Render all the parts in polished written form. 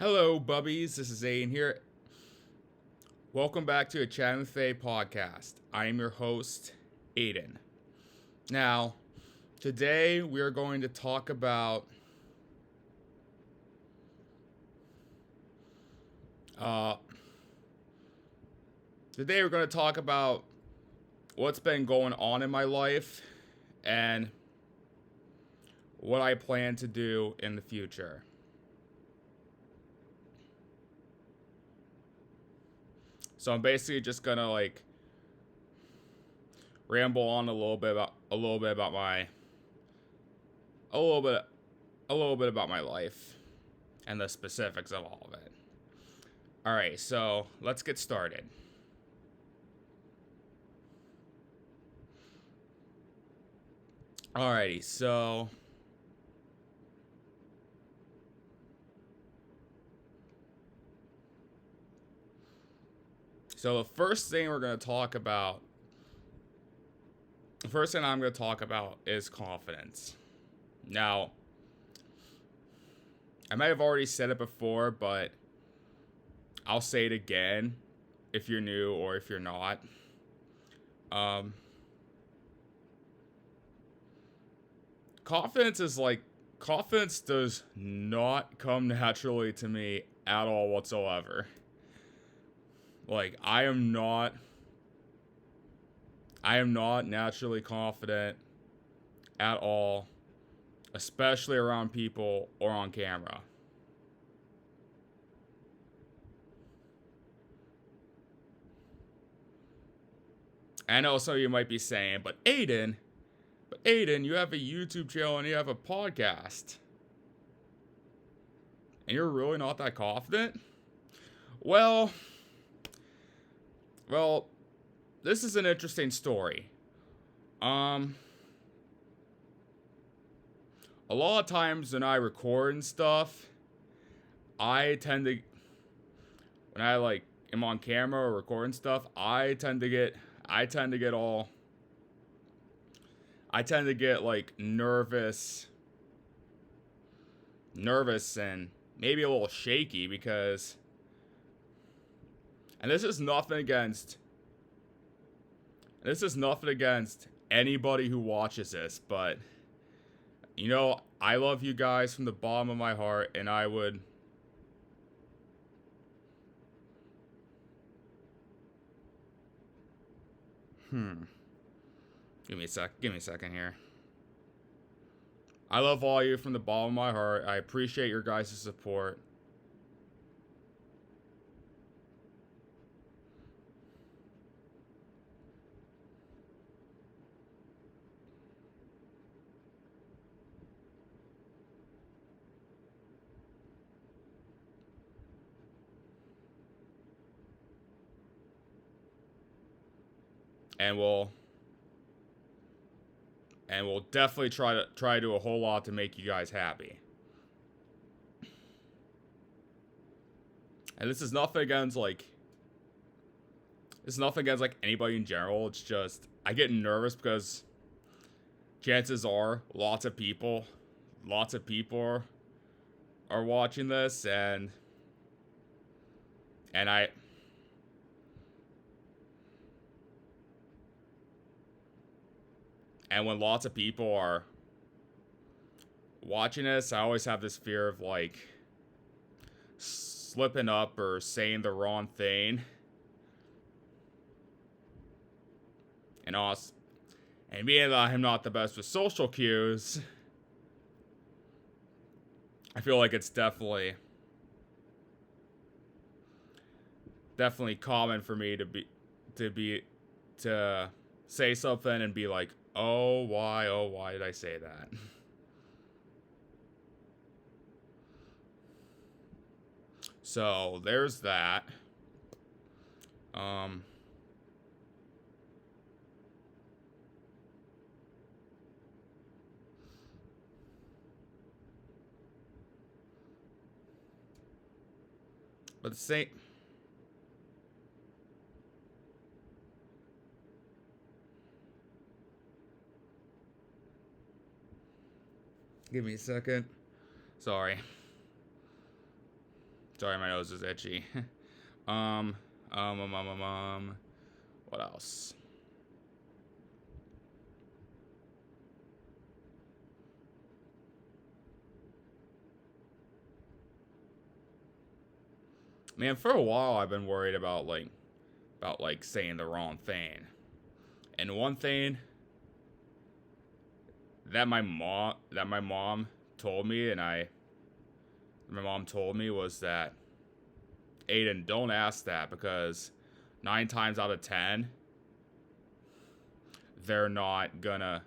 Hello, bubbies. This is Aiden here. Welcome back to a Chat with Faye podcast. I am your host, Aiden. Now, today we are going to talk about uh today we're going to talk about what's been going on in my life and what I plan to do in the future. So I'm basically just gonna ramble on a little bit a little bit about my life and the specifics of all of it. All right, so let's get started. Alrighty, so the first thing I'm going to talk about is confidence. Now, I might have already said it before, but I'll say it again if you're new or if you're not. Confidence does not come naturally to me at all whatsoever. I am not naturally confident at all, especially around people or on camera. I know some of you might be saying, but Aiden, you have a YouTube channel and you have a podcast. And you're really not that confident? Well, this is an interesting story. A lot of times when I record and stuff, I tend to when I am on camera or recording stuff, I tend to get nervous and maybe a little shaky because, and this is nothing against anybody who watches this, but I love you guys from the bottom of my heart, and I would Give me a second here. I love all you from the bottom of my heart. I appreciate your guys' support. And we'll definitely try to do a whole lot to make you guys happy. And this is nothing against anybody in general. It's just I get nervous because chances are lots of people are watching this, and I and when lots of people are watching this, I always have this fear of slipping up or saying the wrong thing. And being that I'm not the best with social cues, I feel like it's definitely common for me to say something and be like, oh why did I say that? So there's that. But the same. Give me a second. Sorry. Sorry, my nose is itchy. um, um, um, um, um, um, what else? Man, for a while I've been worried about like saying the wrong thing. And one thing that my mom told me my mom told me was that, Aiden, don't ask that, because 9 times out of 10 they're not gonna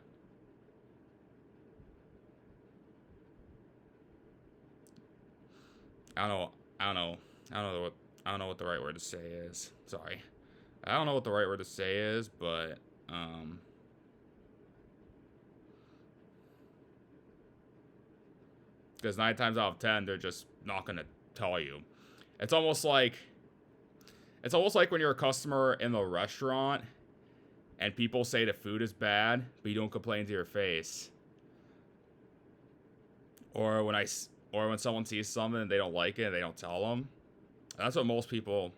I don't know I don't know I don't know what the right word to say is. Sorry. I don't know what the right word to say is, but because 9 times out of 10 they're just not gonna tell you. It's almost like when you're a customer in the restaurant and people say the food is bad, but you don't complain to your face. Or when someone sees something and they don't like it and they don't tell them. That's what most people,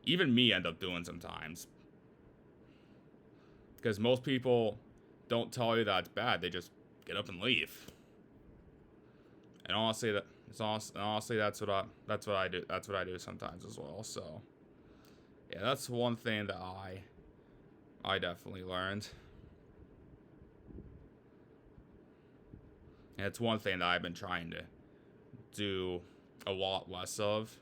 even me, end up doing sometimes. Because most people don't tell you that it's bad; they just get up and leave. And honestly, that's what I do. That's what I do sometimes as well. So, yeah, that's one thing that I definitely learned. And it's one thing that I've been trying to do a lot less of.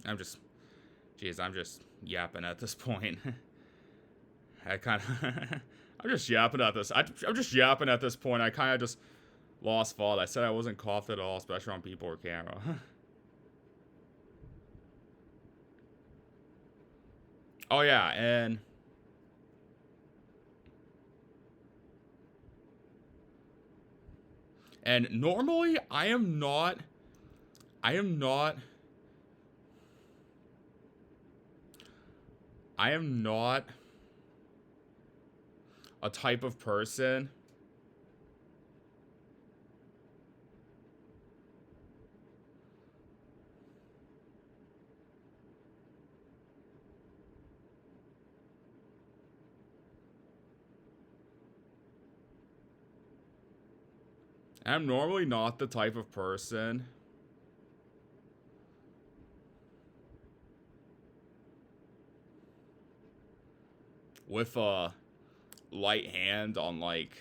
I'm just yapping at this point. I kind of, I'm just yapping at this. I'm just yapping at this point. I kind of just lost thought. I said I wasn't coughed at all, especially on people or camera. Oh yeah, and normally I am not I am not a type of person I'm normally not the type of person with a light hand on like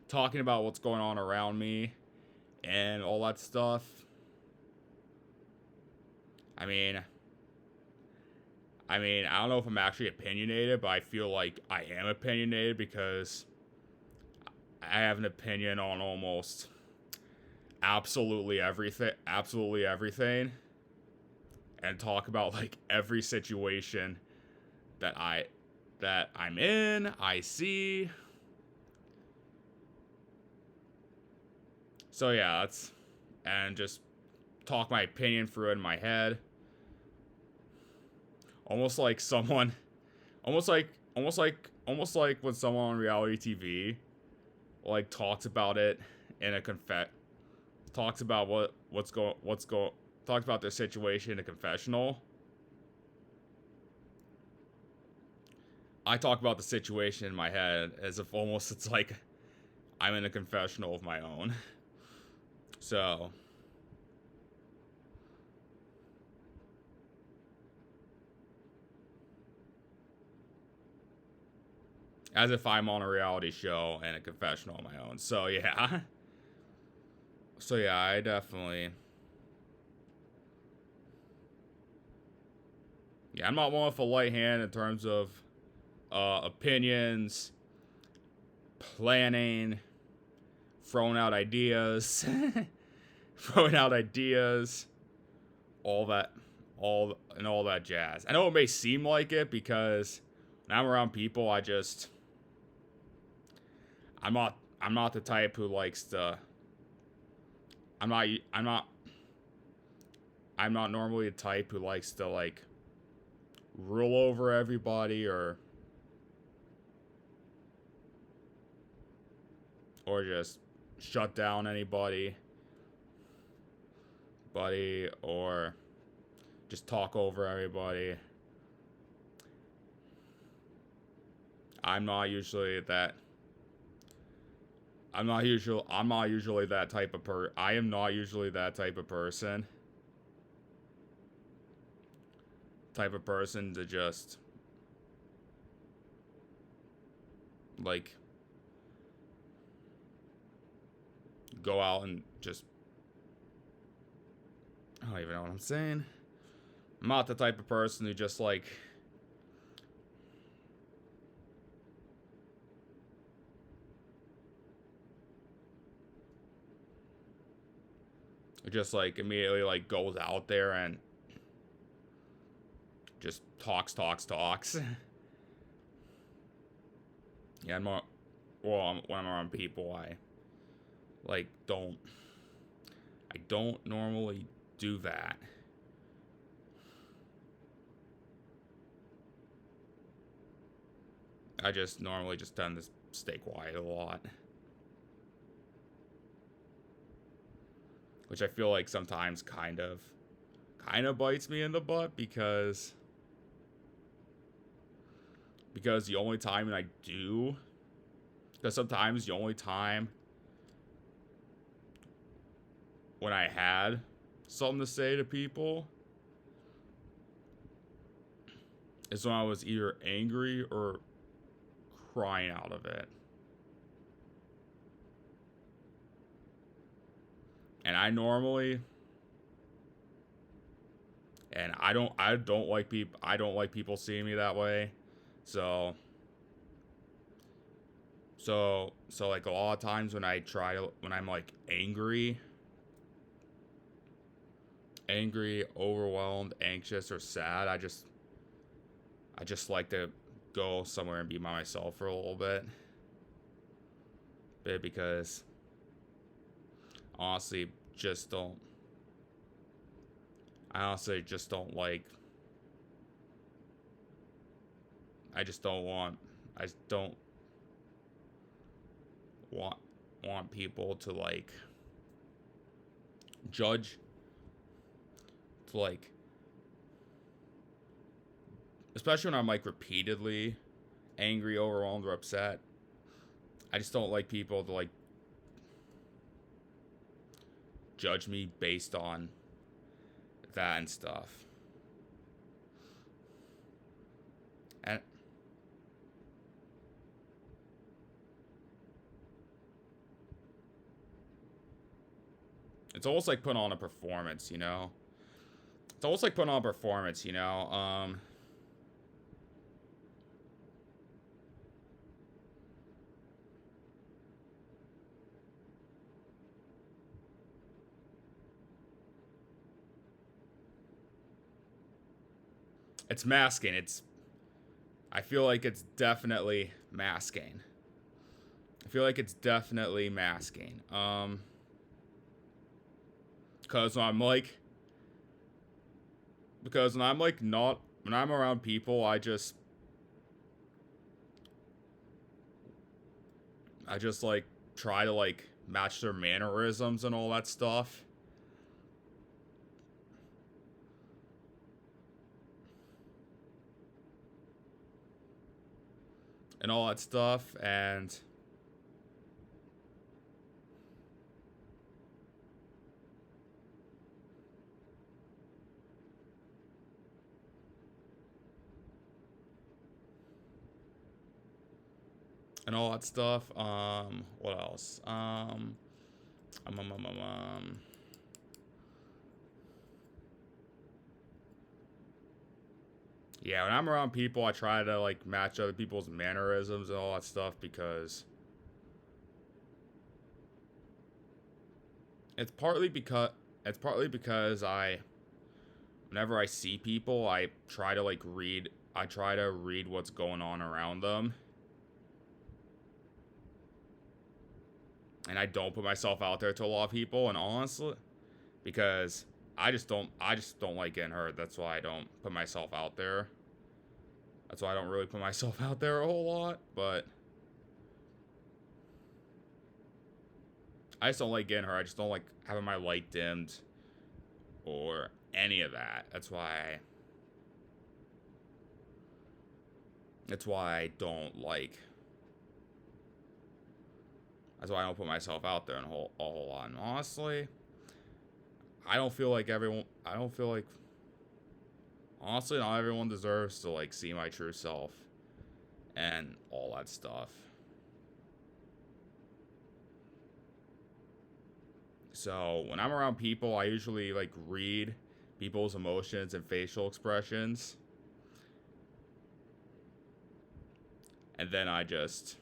talking about what's going on around me and all that stuff. I mean, I don't know if I'm actually opinionated, but I feel like I am opinionated because I have an opinion on almost absolutely everything, and talk about like every situation that I'm in, I see. So yeah, and just talk my opinion through it in my head. Almost like someone, almost like when someone on reality TV, like talks about it in a talks about talks about their situation in a confessional. I talk about the situation in my head as if almost it's like I'm in a confessional of my own. So, as if I'm on a reality show and a confessional of my own. So, yeah. So, yeah, I definitely. Yeah, I'm not one with a light hand in terms of opinions, planning, throwing out ideas, all that, all that jazz. I know it may seem like it because when I'm around people, I'm not the type who likes to. I'm not normally the type who likes to like rule over everybody or or just shut down anybody, or just talk over everybody. I'm not usually that. I'm not usually that type of I am not usually that type of person. Type of person to just like go out and just, I don't even know what I'm saying. I'm not the type of person who just like immediately like goes out there and just talks. Yeah, I'm more, well, when I'm around people, I like I don't normally do that. I just normally just tend to stay quiet a lot. Which I feel like sometimes kind of bites me in the butt because the only time I do, because sometimes the only time when I had something to say to people is when I was either angry or crying out of it. And I normally, and I don't like people seeing me that way. So like a lot of times when I'm like angry, overwhelmed, anxious, or sad, I just like to go somewhere and be by myself for a little bit. Because honestly just don't like, I just don't want people to like judge, to like, especially when I'm like repeatedly angry, overwhelmed, or upset. I just don't like people to like judge me based on that and stuff. And it's almost like putting on a performance, you know? It's almost like putting on a performance, you know? It's masking. I feel like it's definitely masking. Because when I'm around people, I just like try to like match their mannerisms and all that stuff. And all that stuff, and all that stuff. What else? Yeah, when I'm around people, I try to like match other people's mannerisms and all that stuff because it's partly because whenever I see people, I try to read what's going on around them. And I don't put myself out there to a lot of people, and honestly, because I just don't like getting hurt. That's why I don't put myself out there. That's why I don't really put myself out there a whole lot, but I just don't like getting hurt. I just don't like having my light dimmed or any of that. That's why I don't like. That's why I don't put myself out there a whole lot. And honestly, I don't feel like everyone. I don't feel like. Honestly, not everyone deserves to like see my true self and all that stuff. So when I'm around people, I usually like read people's emotions and facial expressions, and then I just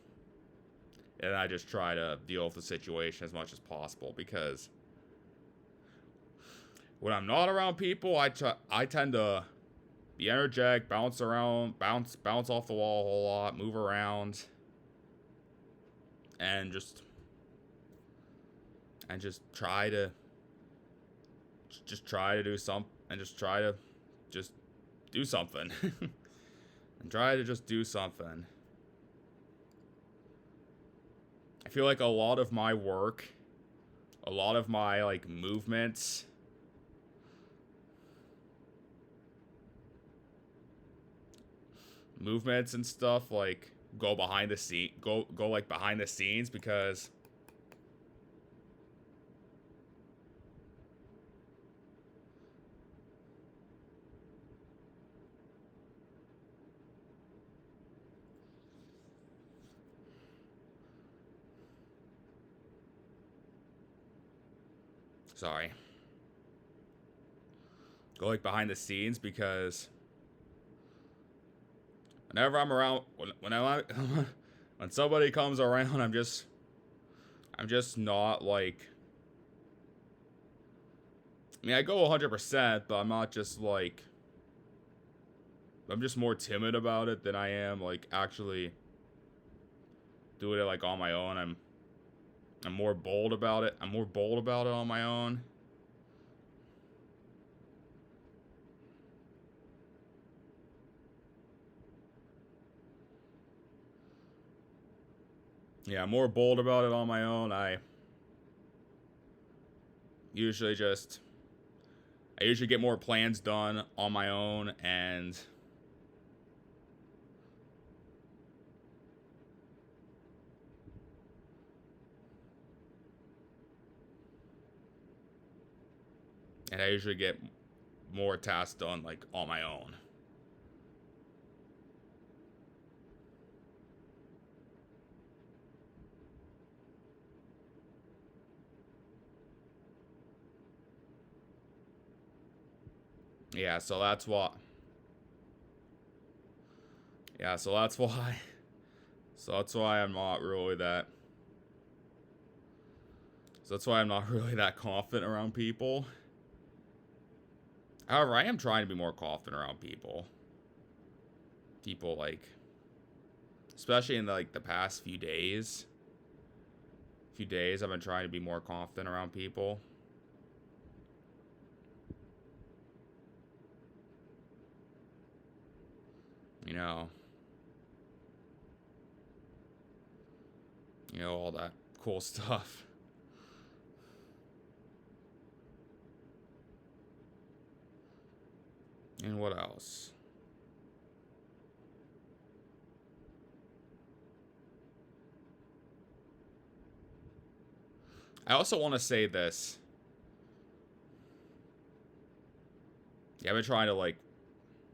try to deal with the situation as much as possible, because when I'm not around people, I tend to be energetic, bounce around, bounce off the wall a whole lot, move around, and just try to do something, and just do something. And try to just do something. I feel like a lot of my work, a lot of my like movements, and stuff like go behind the scenes, because sorry. Go like behind the scenes, because whenever I'm around, when somebody comes around, I'm just not like. I mean, I go 100%, but I'm not just like. I'm just more timid about it than I am like actually doing it like on my own. I'm more bold about it. I'm more bold about it on my own. Yeah, I'm more bold about it on my own. I usually get more plans done on my own, and I usually get more tasks done like on my own. Yeah, so that's what. Yeah, so that's why. So that's why I'm not really that. So that's why I'm not really that confident around people. However, I am trying to be more confident around people. People like, especially in like the past few days. I've been trying to be more confident around people. You know, all that cool stuff. And what else? I also want to say this. Yeah, I've been trying to like.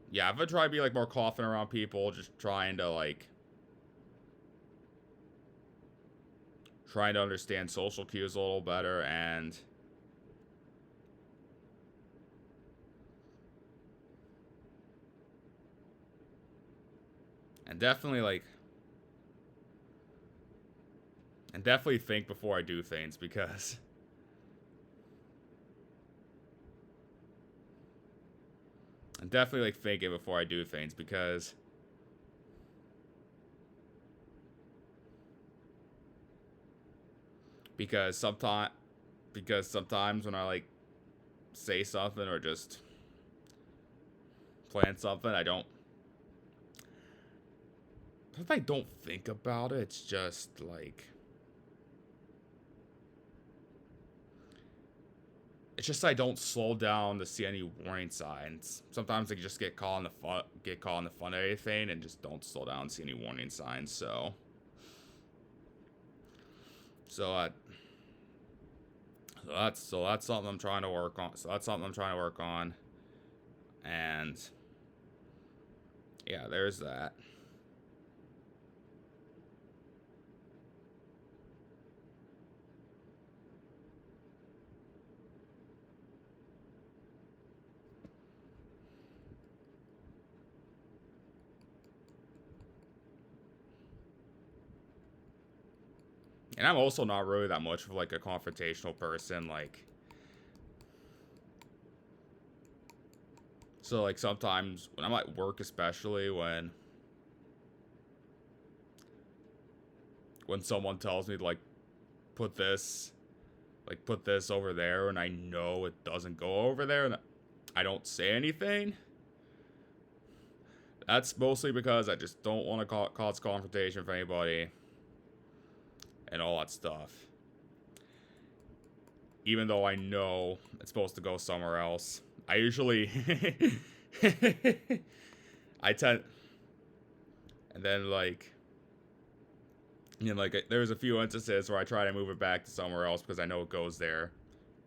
Yeah, I've been trying to be like more confident around people. Just trying to understand social cues a little better, and definitely think before I do things, because and definitely like think it before I do things, because sometimes when I like say something or just plan something, I don't think about it. It's just like It's just I don't slow down to see any warning signs. Sometimes I just get caught in the fun of anything and just don't slow down to see any warning signs. So that's something I'm trying to work on. And yeah, there's that. And I'm also not really that much of like a confrontational person, like, so like sometimes when I'm at work, especially when someone tells me to put this put this over there, and I know it doesn't go over there, and I don't say anything, that's mostly because I just don't want to cause confrontation for anybody and all that stuff. Even though I know it's supposed to go somewhere else. I usually I tend, and then there's a few instances where I try to move it back to somewhere else because I know it goes there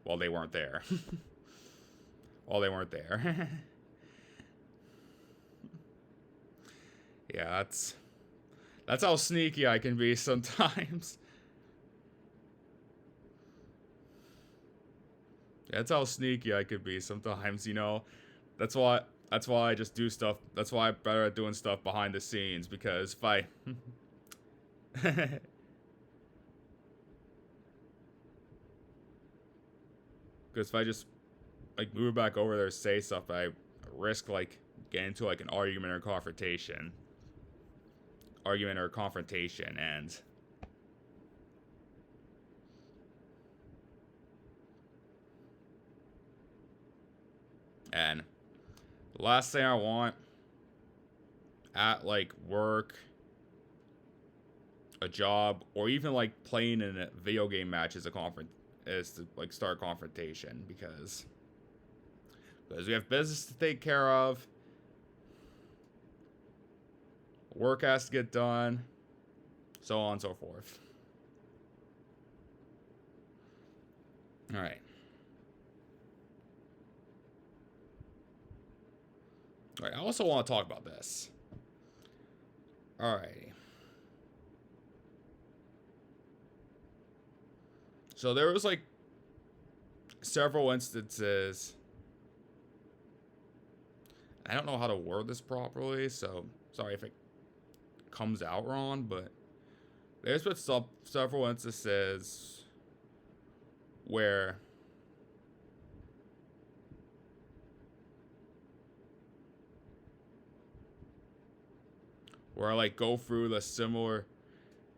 while they weren't there. While they weren't there. Yeah, that's how sneaky I can be sometimes. That's how sneaky I could be sometimes, you know. That's why I just do stuff. That's why I'm better at doing stuff behind the scenes, because if I because if I just move back over there, say stuff, I risk getting into an argument or confrontation. And the last thing I want at work, a job, or even playing in a video game match is to start confrontation, because we have business to take care of. Work has to get done, so on and so forth. All right. I also want to talk about this. Alrighty. So there was several instances. I don't know how to word this properly, so sorry if it comes out wrong, but there's been several instances where I go through the similar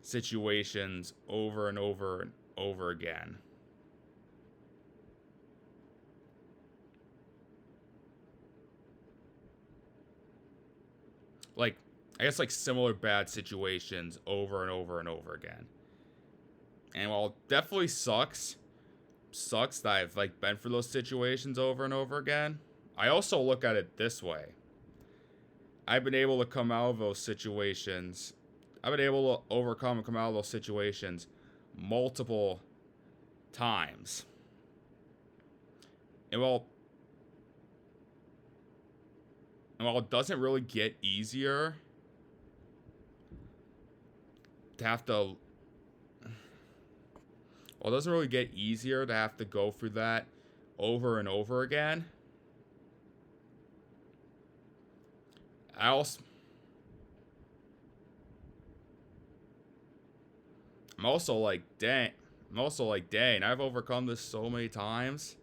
situations over and over and over again. I guess similar bad situations over and over and over again. And while it definitely sucks that I've been through those situations over and over again, I also look at it this way. I've been able to come out of those situations. I've been able to overcome and come out of those situations multiple times. And while it doesn't really get easier to have to... Well, it doesn't really get easier to have to go through that over and over again. I'm also dang, I've overcome this so many times.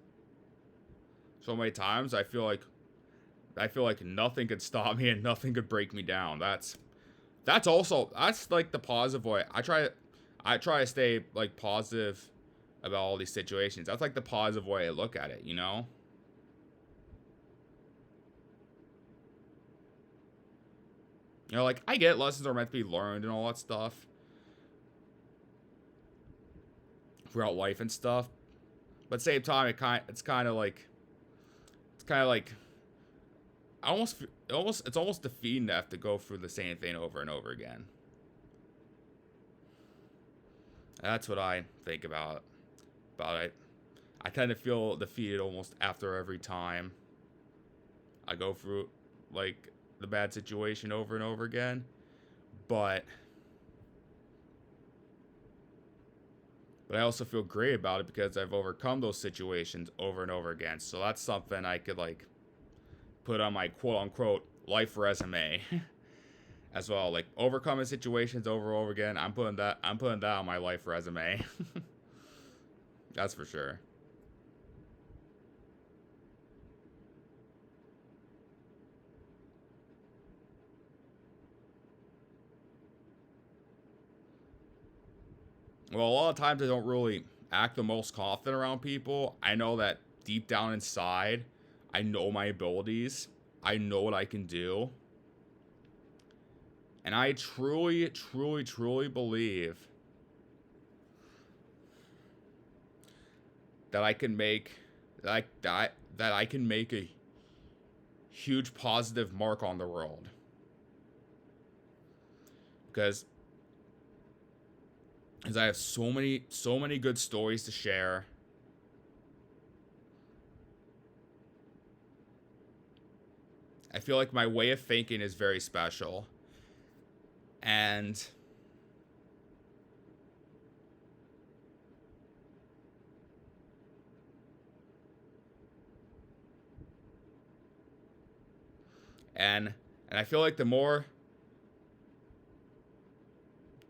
I feel like nothing could stop me and nothing could break me down. That's the positive way. I try to stay positive about all these situations. That's the positive way I look at it, you know? You know, I get lessons are meant to be learned and all that stuff throughout life and stuff, But same time, it's kind of like it's almost defeating to have to go through the same thing over and over again. That's what I think about it. I kind of feel defeated almost after every time I go through like the bad situation over and over again. But I also feel great about it because I've overcome those situations over and over again. So that's something I could like put on my quote unquote life resume as well. Like overcoming situations over and over again. I'm putting that on my life resume. That's for sure. Well, a lot of times I don't really act the most confident around people. I know that deep down inside, I know my abilities. I know what I can do. And I truly, truly, truly believe that I can make that I can make a huge positive mark on the world. Because I have so many good stories to share. I feel like my way of thinking is very special. And I feel like the more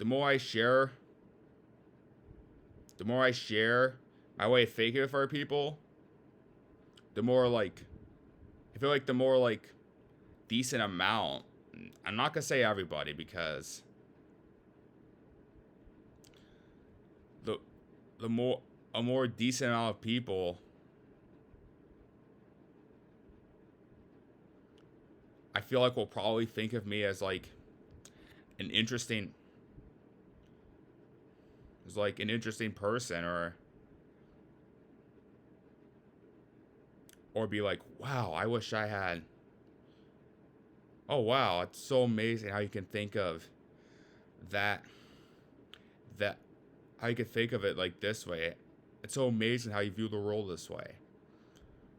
I share my way of thinking with other people, the more like I feel like the more like decent amount. I'm not gonna say everybody because the more a more decent amount of people I feel like will probably think of me as like an interesting person or be like, wow, I wish I had. Oh wow, it's so amazing how you can think of that how you can think of it like this way. It's so amazing how you view the world this way.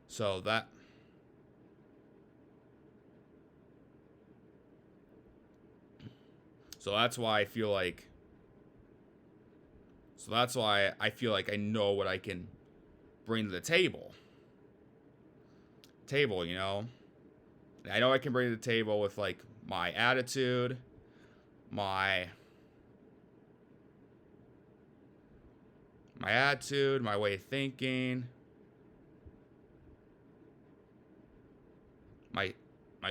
So that's why I feel like I know what I can bring to the table. You know? I know I can bring to the table with like my attitude, my way of thinking, my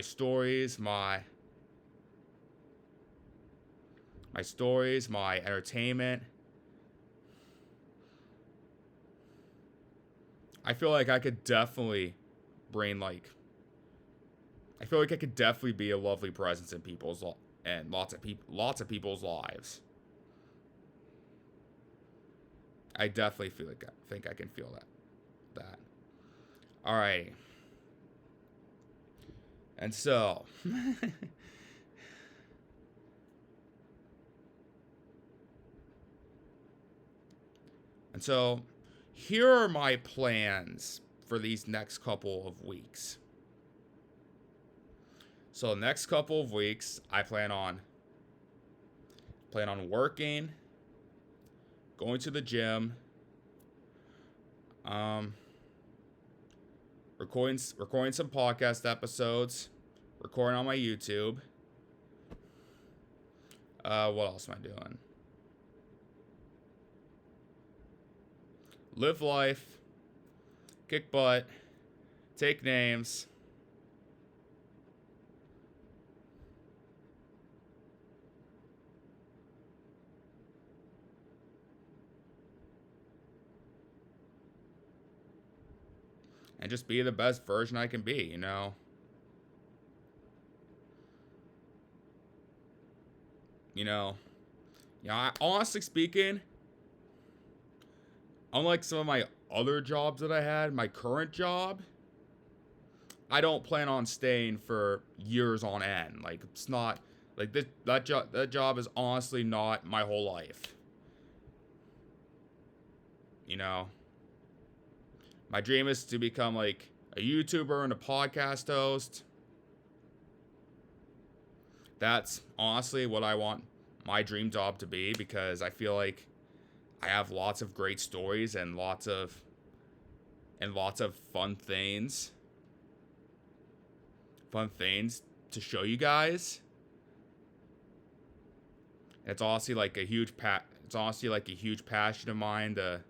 stories, my entertainment. I feel like I could definitely bring like I feel like I could definitely be a lovely presence in people's and lots of people's lives. I definitely think I can feel that. All right. And so here are my plans for these next couple of weeks. So next couple of weeks, I plan on working, going to the gym, recording some podcast episodes, recording on my YouTube. What else am I doing? Live life, kick butt, take names. And just be the best version I can be, you know? Honestly speaking, unlike some of my other jobs that I had, my current job, I don't plan on staying for years on end. Like, it's not like that job is honestly not my whole life. You know, my dream is to become like a YouTuber and a podcast host. That's honestly what I want my dream job to be, because I feel like I have lots of great stories and lots of fun things to show you guys. It's honestly like a huge passion of mine to,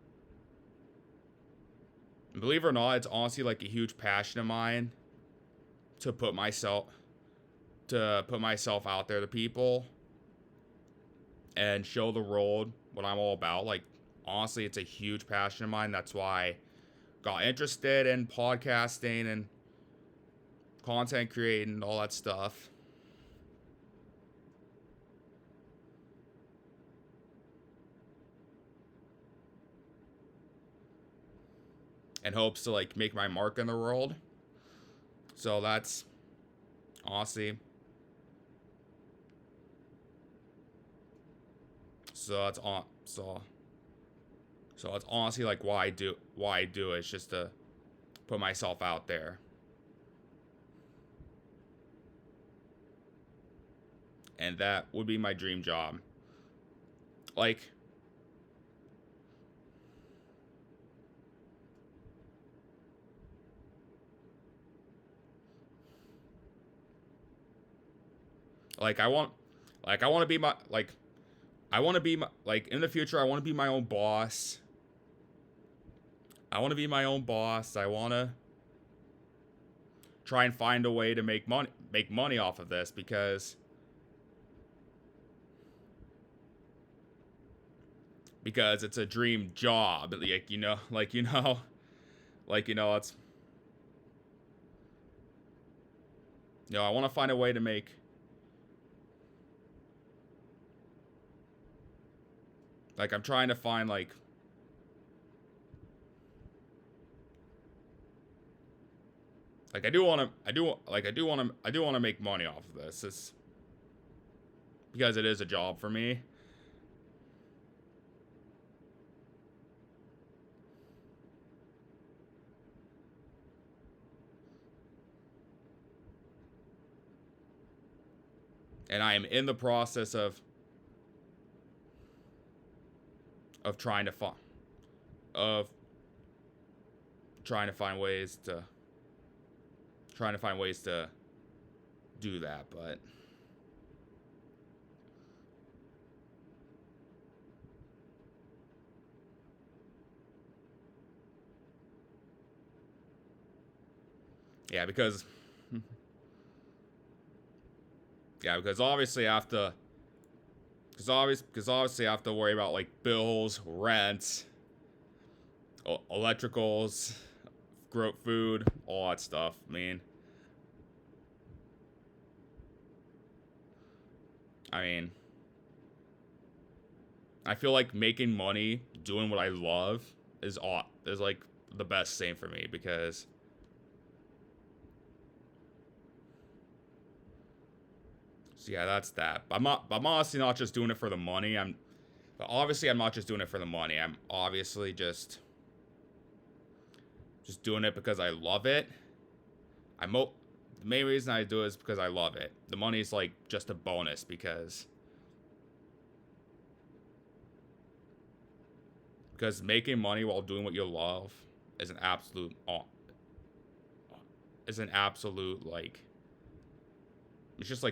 believe it or not, it's honestly like a huge passion of mine to put myself out there to people and show the world what I'm all about. Like, honestly, it's a huge passion of mine. That's why I got interested in podcasting and content creating and all that stuff. And hopes to like make my mark in the world. So that's honestly, so it's honestly like why I do it. It's just to put myself out there. And that would be my dream job. Like, I want to be my, in the future, I want to be my own boss. I want to try and find a way to make money off of this, because it's a dream job. It's, I want to find a way to make, I'm trying to find, I do want to make money off of this. It's because it is a job for me. And I am in the process of trying to find ways to do that, but yeah, because obviously I have to, obviously I have to worry about like bills, rent, electricals, food, all that stuff. I mean, I feel like making money doing what I love is like the best thing for me, because so yeah, that's that. I'm honestly not just doing it for the money. I'm not just doing it for the money. I'm obviously just doing it because I love it. The main reason I do it is because I love it. The money's like just a bonus, because making money while doing what you love is an absolute like, it's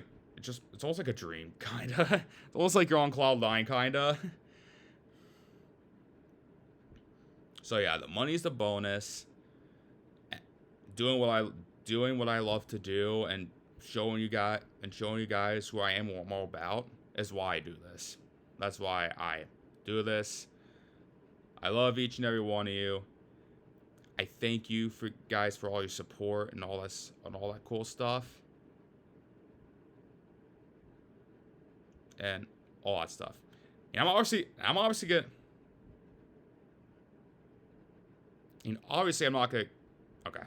almost like a dream, kinda. It's almost like you're on cloud nine, kinda. So yeah, the money's the bonus. Doing what I love to do, and showing you guys who I am, what I'm all about, is why I do this. That's why I do this. I love each and every one of you. I thank you for all your support and all that cool stuff. And all that stuff. And I'm obviously good. And obviously, I'm not gonna. Okay.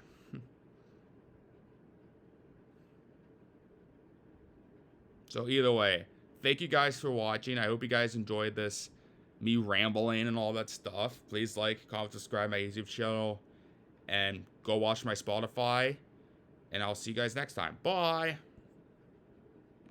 So either way, thank you guys for watching. I hope you guys enjoyed this, me rambling and all that stuff. Please like, comment, subscribe my YouTube channel, and go watch my Spotify. And I'll see you guys next time. Bye.